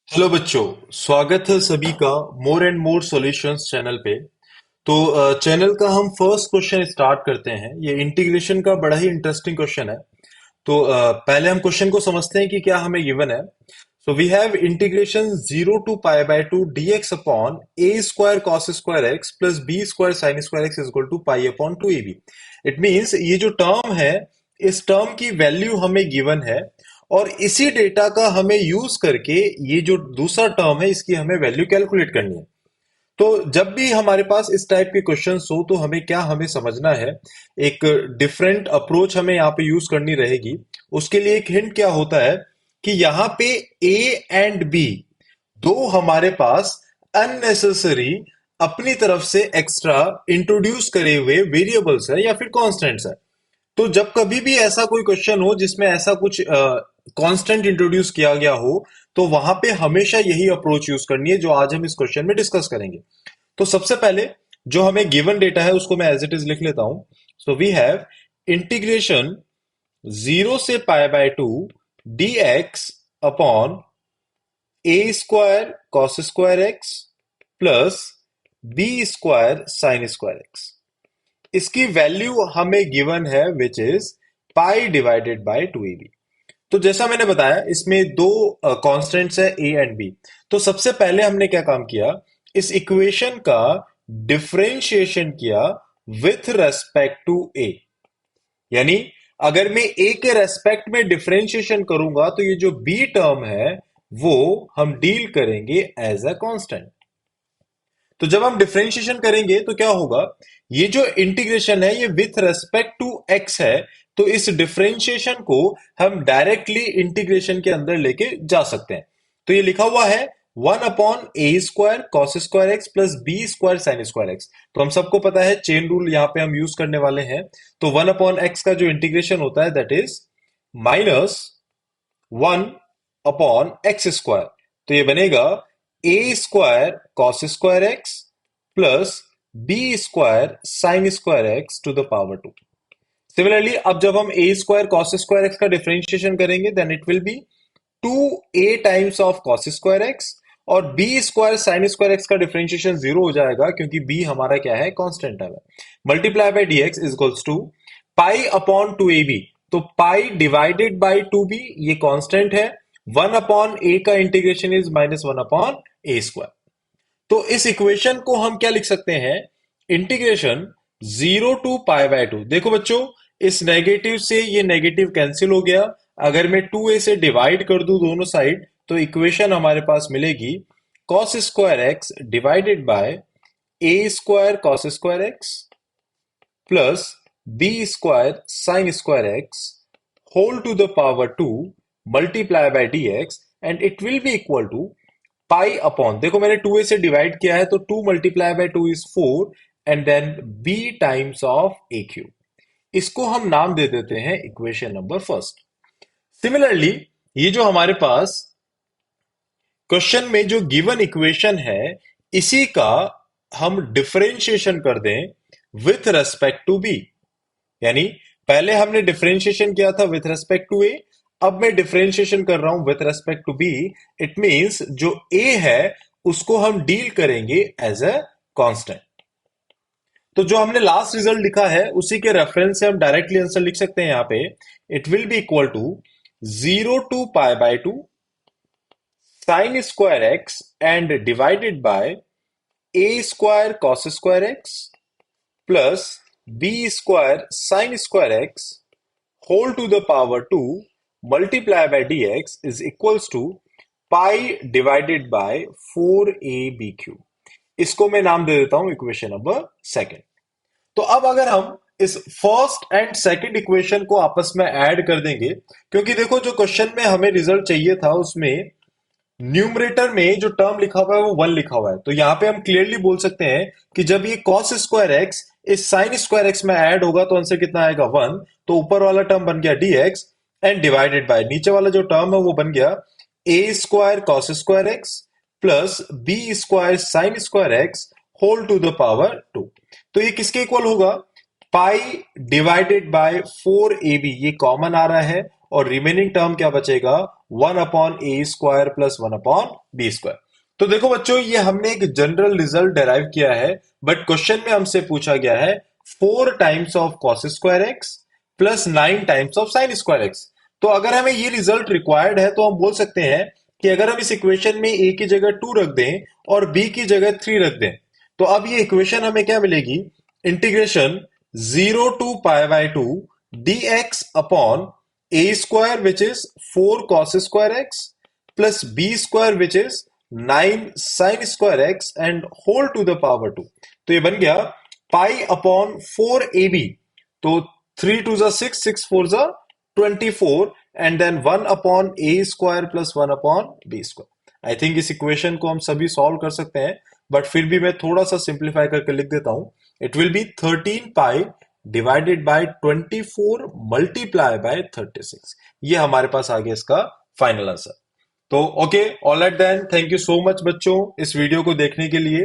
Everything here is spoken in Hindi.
हेलो बच्चों। स्वागत है सभी का more and more solutions channel पे। तो चैनल का हम फर्स्ट क्वेश्चन स्टार्ट करते हैं। ये इंटीग्रेशन का बड़ा ही इंटरेस्टिंग क्वेश्चन है। तो पहले हम क्वेश्चन को समझते हैं कि क्या हमें गिवन है। So we have integration 0 to π/2 dx upon a square cos square x plus b square sin square x is equal to pi upon 2ab। It means ये जो टर्म है, इस टर्म की वैल्यू हमें गिवन है और इसी डेटा का हमें यूज करके ये जो दूसरा टर्म है इसकी हमें वैल्यू कैलकुलेट करनी है। तो जब भी हमारे पास इस टाइप के क्वेश्चंस हो तो हमें समझना है। एक डिफरेंट अप्रोच हमें यहाँ पे यूज करनी रहेगी। उसके लिए एक हिंट क्या होता है कि यहाँ पे ए एंड बी दो हमारे पास अननेसेसरी अपनी तरफ से एक्स्ट्रा इंट्रोड्यूस करे हुए वेरिएबल्स है या फिर कॉन्स्टेंट्स है। तो जब कभी भी ऐसा कोई क्वेश्चन हो जिसमें ऐसा कुछ कांस्टेंट इंट्रोड्यूस किया गया हो, तो वहां पे हमेशा यही अप्रोच यूज करनी है जो आज हम इस क्वेश्चन में डिस्कस करेंगे। तो सबसे पहले जो हमें गिवन डेटा है उसको मैं एज इट इज लिख लेता हूं। सो वी हैव इंटीग्रेशन 0 से π/2 dx upon a square cos square x plus B square sine square x. इसकी वैल्यू हमें गिवन है which is pi divided by 2ab। तो जैसा मैंने बताया इसमें दो कांस्टेंट्स है ए एंड बी। तो सबसे पहले हमने क्या काम किया, इस इक्वेशन का डिफरेंशिएशन किया विथ रेस्पेक्ट टू ए। यानी अगर मैं ए के रेस्पेक्ट में डिफरेंशिएशन करूंगा तो ये जो बी टर्म है वो हम डील करेंगे एज अ कांस्टेंट। तो जब हम डिफरेंशिएशन करेंगे तो क्या होगा, ये जो इंटीग्रेशन है ये विथ रेस्पेक्ट टू एक्स है। तो इस डिफरेंशिएशन को हम डायरेक्टली इंटीग्रेशन के अंदर लेके जा सकते हैं। तो ये लिखा हुआ है 1/a² cos² x plus B square sine square X. तो हम सबको पता है चेन रूल यहाँ पे हम यूज करने वाले हैं। तो 1/x का जो इंटीग्रेशन होता है दैट इज -1/x²। तो ये बनेगा a square cos square x plus B square sine square x to the power 2। Similarly अब जब हम a square cos square x का डिफरेंशिएशन करेंगे then it will be 2a times of cos square x और b square sine square x का डिफरेंशिएशन जीरो हो जाएगा क्योंकि बी हमारा क्या है, कांस्टेंट है। Multiply by dx is equals to pi upon 2ab। तो पाई डिवाइडेड बाय 2b ये कांस्टेंट है। 1/a का इंटीग्रेशन इज -1/a²। तो इस इक्वेशन को हम क्या लिख सकते हैं, इंटीग्रेशन 0 to π/2। देखो बच्चों, इस नेगेटिव से ये नेगेटिव कैंसिल हो गया। अगर मैं 2a से डिवाइड कर दूं दोनों साइड तो इक्वेशन हमारे पास मिलेगी cos square X divided by A square cos square x plus B square sine square x whole to the power 2 multiply by dx and it will be equal to pi upon, देखो मैंने 2a से डिवाइड किया है तो 2 multiply by 2 is 4 and then b times of A cube. इसको हम नाम दे देते हैं इक्वेशन नंबर फर्स्ट। सिमिलरली ये जो हमारे पास क्वेश्चन में जो गिवन इक्वेशन है इसी का हम डिफरेंशिएशन कर दें विथ रेस्पेक्ट टू बी। यानी पहले हमने डिफरेंशिएशन किया था विथ रेस्पेक्ट टू ए, अब मैं डिफरेंशिएशन कर रहा हूं with respect to B. It means जो ए है उसको हम डील करेंगे एज अ कांस्टेंट। तो जो हमने लास्ट रिजल्ट लिखा है उसी के रेफरेंस से हम डायरेक्टली आंसर लिख सकते हैं। यहां पे it will be equal to 0 to π/2 sine square x and divided by A square cos square x plus B square sine square x whole to the power 2 multiply by dx is equals to pi divided by 4ab cube। इसको मैं नाम दे देता हूं इक्वेशन नंबर सेकंड। तो अब अगर हम इस फर्स्ट एंड सेकंड इक्वेशन को आपस में ऐड कर देंगे, क्योंकि देखो जो क्वेश्चन में हमें रिजल्ट चाहिए था उसमें न्यूमरेटर में जो टर्म लिखा हुआ है वो 1 लिखा हुआ है। तो यहां पे हम क्लियरली बोल सकते हैं कि जब ये कॉस स्क्वायर एक्स इस साइन स्क्वायर एक्स में ऐड होगा तो आंसर कितना आएगा 1। तो ऊपर वाला टर्म बन गया dx एंड डिवाइडेड बाय नीचे वाला जो टर्म है वो बन गया a square cos square x plus B square sine square x whole to the power 2। तो ये किसके इक्वल होगा, पाई डिवाइडेड बाय 4ab। ये कॉमन आ रहा है और रिमेनिंग टर्म क्या बचेगा, 1/a² प्लस 1/b²। तो देखो बच्चों, ये हमने एक जनरल रिजल्ट डेराइव किया है, बट क्वेश्चन में हमसे पूछा गया है 4 times of cos square x plus 9 times of sine square X. तो अगर हमें ये रिजल्ट रिक्वायर्ड है तो हम बोल सकते हैं कि अगर हम इस इक्वेशन में a की जगह 2 रख दें और b की जगह 3 रख दें, तो अब ये इक्वेशन हमें क्या मिलेगी, integration 0 to π/2 dx upon a² which is 4 cos² x plus b² which is 9 sin² x and whole to the power 2। तो ये बन गया π/4ab। तो 3 2 जा 6, 6 4 जा 24 and then 1/a² plus 1/b²। I think इस इक्वेशन को हम सभी सॉल्व कर सकते हैं, बट फिर भी मैं थोड़ा सा सिंप्लीफाई करके लिख देता हूं। It will be 13π divided by 24 multiply by 36। ये हमारे पास आ गया इसका फाइनल आंसर। तो okay, all right then, thank you so much बच्चों इस वीडियो को देखने के लिए।